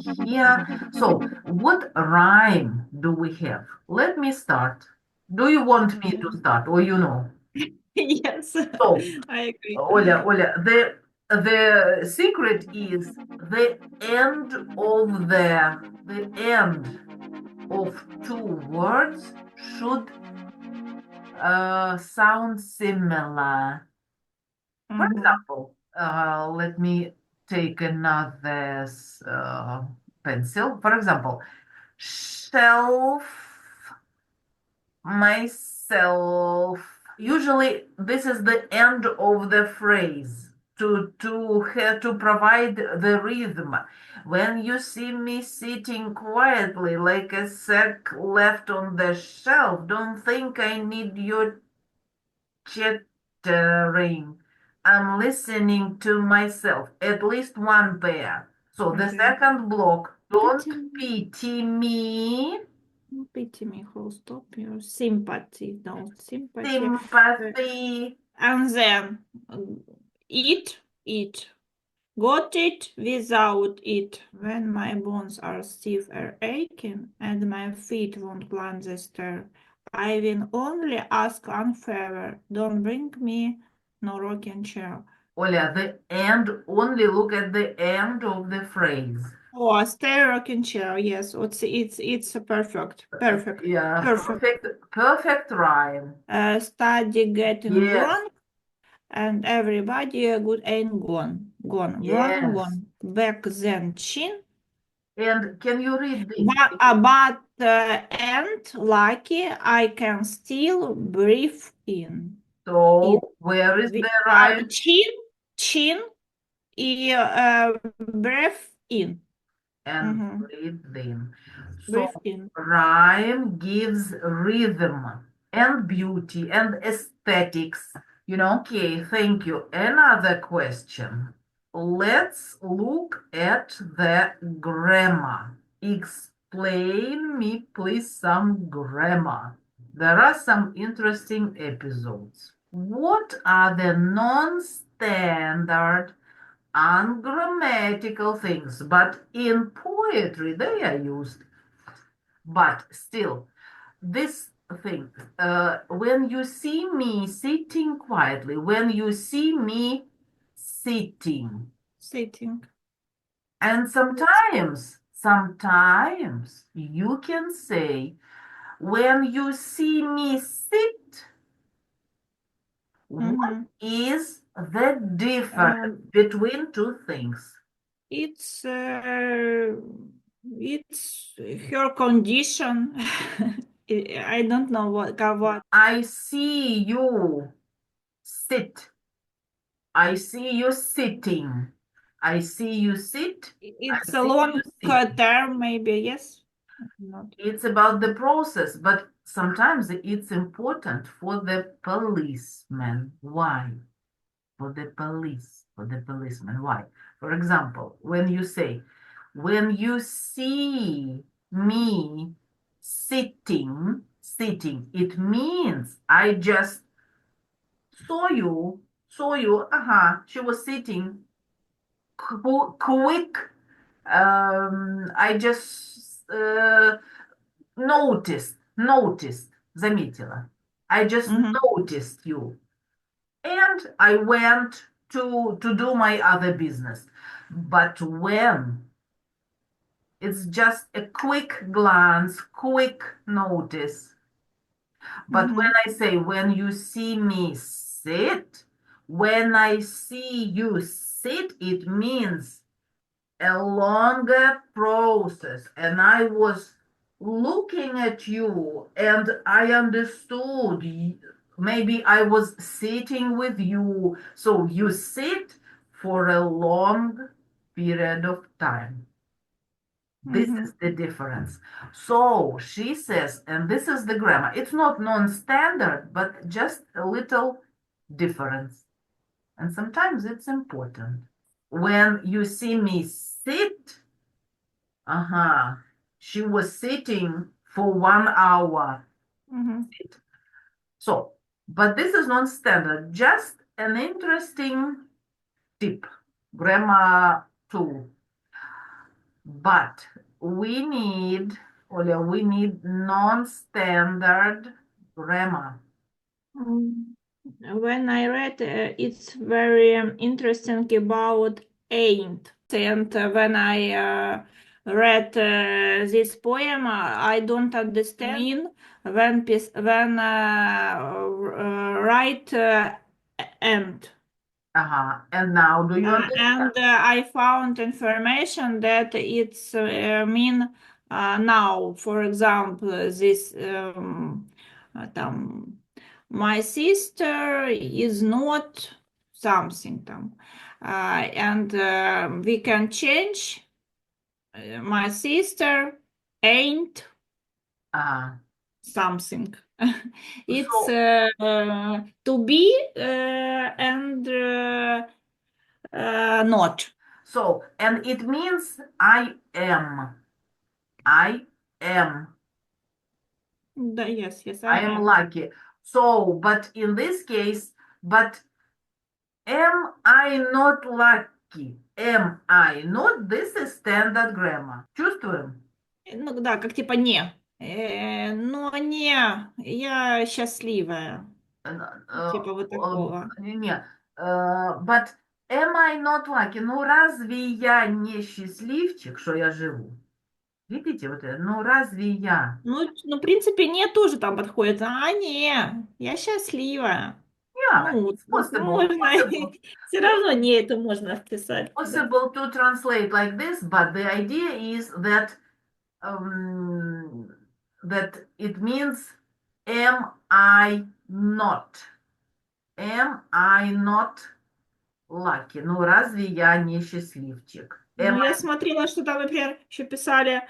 here. So, what rhyme do we have? Let me start. Do you want me to start, or you know? Yes, So, I agree. Oля, the secret is the end of two words should sound similar. For example, let me take another pencil. For example, shelf, myself. Usually, this is the end of the phrase to provide the rhythm. When you see me sitting quietly like a sack left on the shelf, don't think I need your chattering. I'm listening to myself, at least one pair. So the Okay. second block, don't Pity me, pity me, pity me, whole stop your sympathy, no sympathy. sympathy, And then it. Got it without it. When my bones are stiff or aching, and my feet won't climb the stair, I will only ask unfair. Don't bring me no rocking chair. Оля, the end, only look at the end of the phrase. Oh, a stair rocking chair. Yes, it's a perfect, perfect, Yeah, perfect. perfect rhyme. Study getting Yes, wrong, and everybody good ain't gone, gone, wrong, yes. gone. Back then, chin. And can you read this? But and lucky, I can still breathe in. In So, where is the rhyme? chin, breath in. And Mhm. breathe in. So, Breathe in. rhyme gives rhythm and beauty and aesthetics. Okay, thank you. Another question. Let's look at the grammar. Explain me, please, some grammar. There are some interesting episodes. What are the non-standard ungrammatical things, but in poetry they are used? But still, this thing, when you see me sitting quietly, when you see me sitting, Sitting. and sometimes you can say, when you see me sit, what Mhm. is the difference Um, between two things? it's it's her condition. I don't know what. I see you sit. I see you sitting. I see you sit. I It's a see you long sitting. term, maybe. Yes. Not. It's about the process, but sometimes it's important for the policeman. Why? For the policeman. Why? For example, when you say, when you see me sitting, it means I just saw you, she was sitting quick. I just noticed, заметила. I just Mhm. noticed you. And I went to do my other business. But when it's just a quick glance, quick notice. But when Mhm. I say, when you see me sit, when I see you sit, it means a longer process. And I was looking at you and I understood. Maybe I was sitting with you. So you sit for a long period of time. This is Mhm. the difference. So she says, and this is the grammar. It's not non-standard, but just a little difference. And sometimes it's important. When you see me sit, she was sitting for 1 hour. Mhm. So, but this is non-standard, just an interesting tip, grammar tool. but we need, Oля, we need non-standard grammar. Mm, When I read, it's very interesting about ain't. And when I read this poem, I don't understand mean when write and. And now do you understand? And I found information that it's mean now, for example, this там, my sister is not something там, and we can change my sister ain't something. It's So, to be and not. and it means I am. I am. Yes, yes, I I am am. lucky. So, but in this case, but am I not lucky? Am I not? This is standard grammar. Чувствуем? Ну да, как типа не. Но не, я счастливая. Типа вот такого. Не. But am I not lucky? Ну, разве я не счастливчик, что я живу? Видите, вот это? Ну, разве я? Ну, в принципе, не тоже там подходит. Не, я счастливая. Yeah, Ну, it's possible, можно, possible. все равно не это можно вписать. Да. Possible to translate like this, but the idea is that that it means am I not? Am I not lucky? Ну, разве я не счастливчик? Ну, Am я I... смотрела, что там, например, еще писали,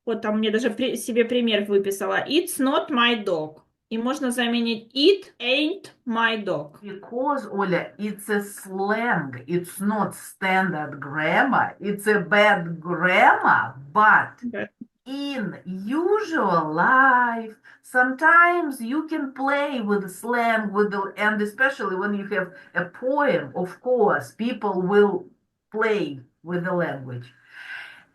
вот там мне даже себе пример выписала. It's not my dog. И можно заменить it ain't my dog. Because, Оля, it's a slang. It's not standard grammar. It's a bad grammar, but Да. in usual life, sometimes you can play with slang, and especially when you have a poem, of course, people will play with the language.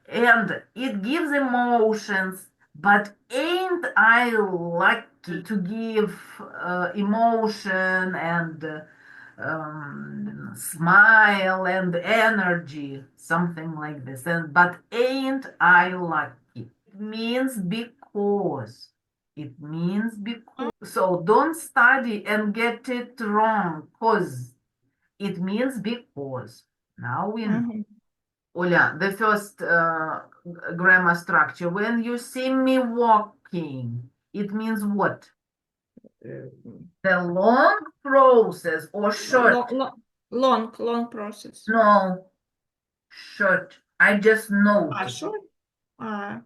And it gives emotions, but ain't I lucky to give emotion and smile and energy, something like this. But ain't I lucky? It means because. It means because. So don't study and get it wrong, cause it means because. Now we know. Мгм. Оля, the first grammar structure. When you see me walking, it means what? Э, The long process or short? Long process. No, short. I just noticed. Sure. А,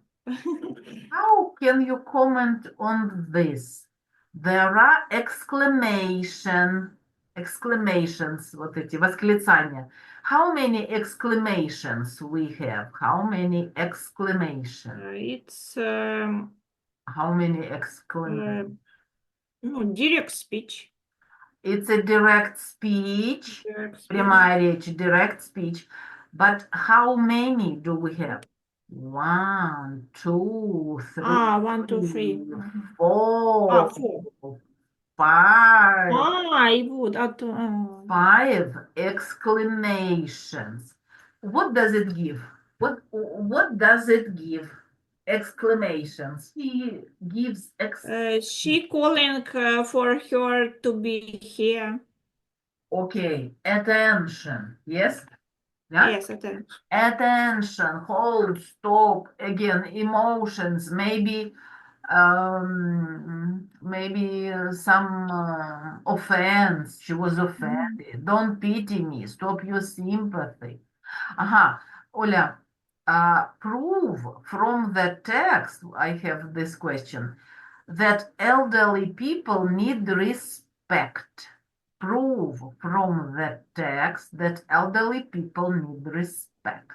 How can you comment on this? There are exclamations, вот эти восклицания. How many exclamations we have? How many exclamations? it's How many exclamations? ну, direct speech. It's a direct speech, Direct speech. прямая речь, direct speech. But how many do we have? 1, 2, 3, 1, 2, 3. Мгм. 4, Four. 5. I would. Five exclamations. What does it give? What does it give? Exclamations. He gives She calling for her to be here. okay, attention. Yes? Yeah? Yes, attention. Attention, hold, stop, again, emotions, maybe maybe some offense. She was Мгм. offended. Don't pity me. Stop your sympathy. Ага, Оля, prove from the text, I have this question, that elderly people need respect. Prove from the text that elderly people need respect.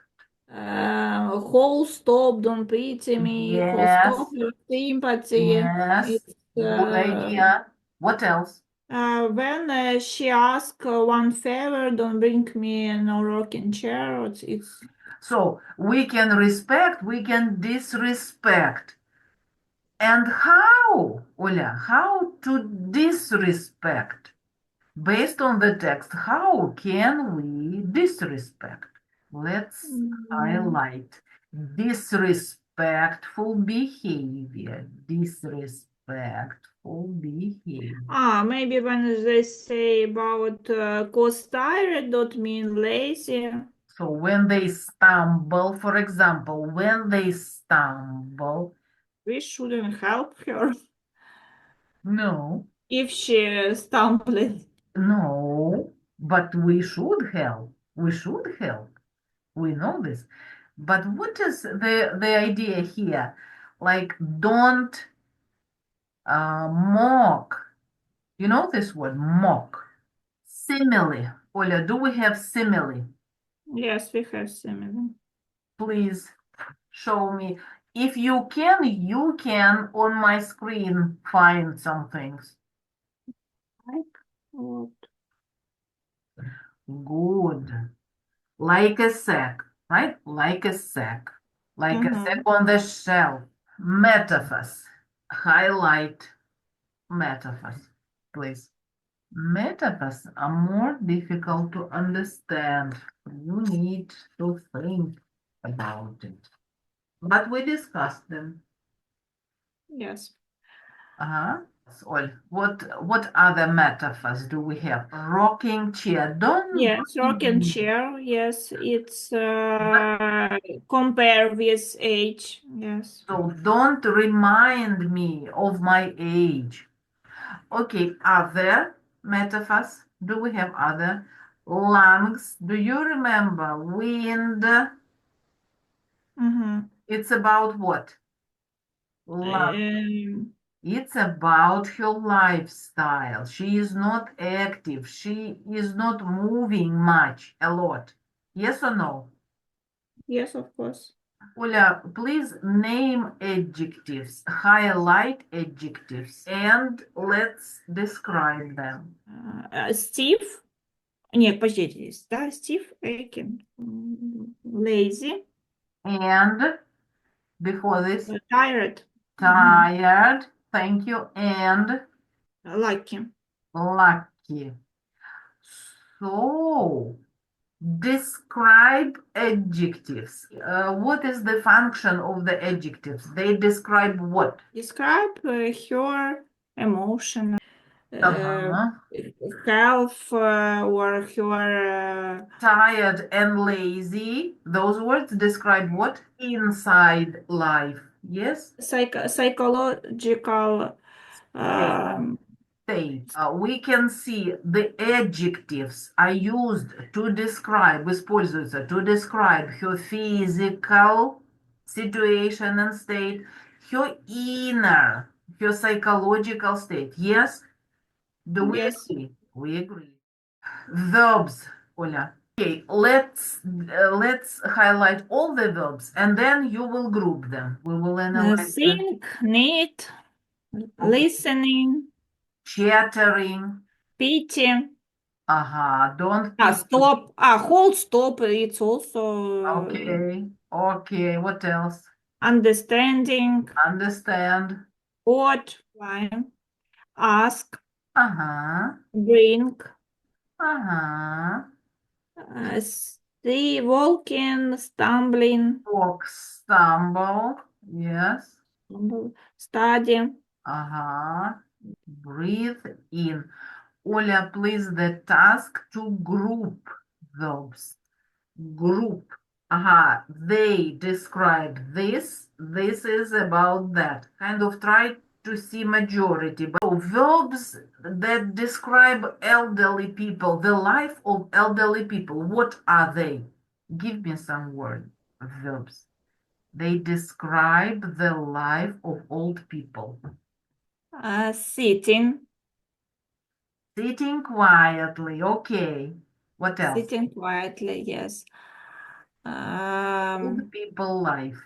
Whole stop, don't pity me. Whole stop, Yes, your sympathy. yes, It's good idea. What else? when she ask one favor, don't bring me no rocking chair. It's So we can respect, we can disrespect. And how, Oля, how to disrespect? Based on the text, how can we disrespect? Let's Mm. highlight disrespectful behavior. Disrespectful behavior. Maybe when they say about cause tired, don't mean lazy. So when they stumble, for example, when they stumble, We shouldn't help her no, if she stumbling. no, but we should help. We should help. We know this. But what is the idea here? Like, don't mock. You know this word, mock. Simile. Oля, do we have simile? Yes, we have similar. Please show me. If you can on my screen find some things. Like what? Good. Like a sack, right? Like a sack. Like a sack Mm-hmm. on the shelf. Metaphors. Highlight metaphors, please. Metaphors are more difficult to understand. You need to think about it. But we discussed them. Yes. Uh-huh. All. What other metaphors do we have? Rocking chair. Don't Yes, rocking bring me. chair. Yes, it's But compare with age. Yes. so don't remind me of my age. Okay, other metaphors? Do we have other? Lungs. Do you remember? Wind. Mm-hmm. It's about what? Lung. Um, It's about her lifestyle. She is not active. She is not moving much, a lot. Yes or no? yes, of course. Oля, please name adjectives, highlight adjectives, and let's describe them. Steve. Нет, подождите, да, Steve Aiken. Lazy, And before this, tired. Мгм. tired, thank you, and Lucky. lucky. So, describe adjectives. What is the function of the adjectives? They describe what? Describe her emotion, uh, Uh-huh. health, or her Tired and lazy. Those words describe what? Inside life. Yes? psychological. State. Um, State. We can see the adjectives are used to describe, используются to describe her physical situation and state, her inner, her psychological state. Yes? Do we yes. agree? We agree. Verbs, Oля. Okay, let's highlight all the verbs and then you will group them. We will analyze them. Think, need, Okay. listening, Chattering. pity. Don't pick. Stop. Hold, stop. It's also Okay. Okay. What else? understanding, Understand. what, fine, ask, Uh-huh. bring, Uh-huh. see, walking, stumbling, Walk, stumble. Yes. study. Uh-huh. Breathe in. Oля, please, the task to group verbs. Group. Aha, they describe this. This is about that. Kind of try to see majority. But so verbs that describe elderly people, the life of elderly people, what are they? Give me some word verbs. They describe the life of old people. Sitting, Sitting quietly. Okay. What else? sitting quietly, yes. Old people life.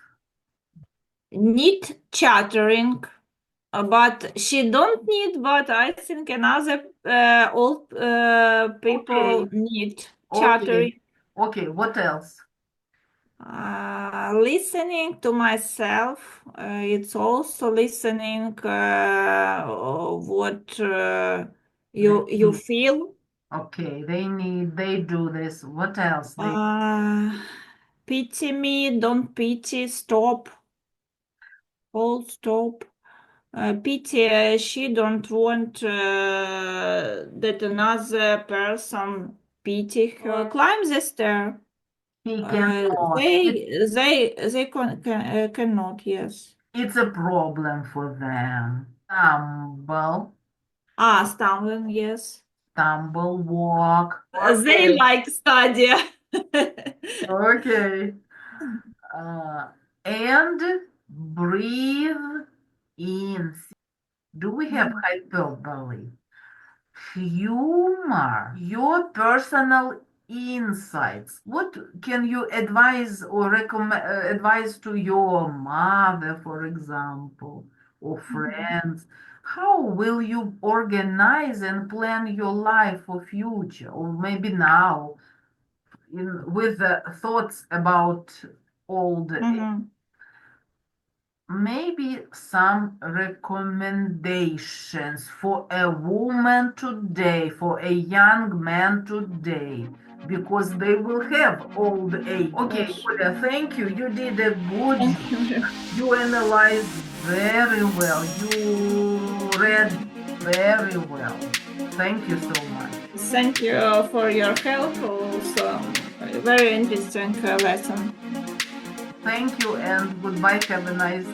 Need chattering, but she don't need, but I think another old people Okay. need Okay. chattering. Okay. What else? Listening to myself, it's also listening what you feel. Okay, they do this. What else? Pity me, don't pity, stop, hold, stop. Pity, she don't want that another person pity her. Climb the stair. He cannot. They cannot, yes. It's a problem for them. Stumble, Stumbling, yes. stumble, walk. They Okay, like study. okay. And breathe in. Do we have hyperbole? Humor, your personal insights. What can you advise or recommend advise to your mother, for example, or friends? How will you organize and plan your life for future, or maybe now, with the thoughts about old age? Mhm. Maybe some recommendations for a woman today, for a young man today, because they will have old age. Okay, Yes. Julia, thank you. You did a good Thank job. you. You analyzed very well. You read very well. Thank you so much. Thank you for your help. Also, very interesting lesson. Thank you and goodbye. Have a nice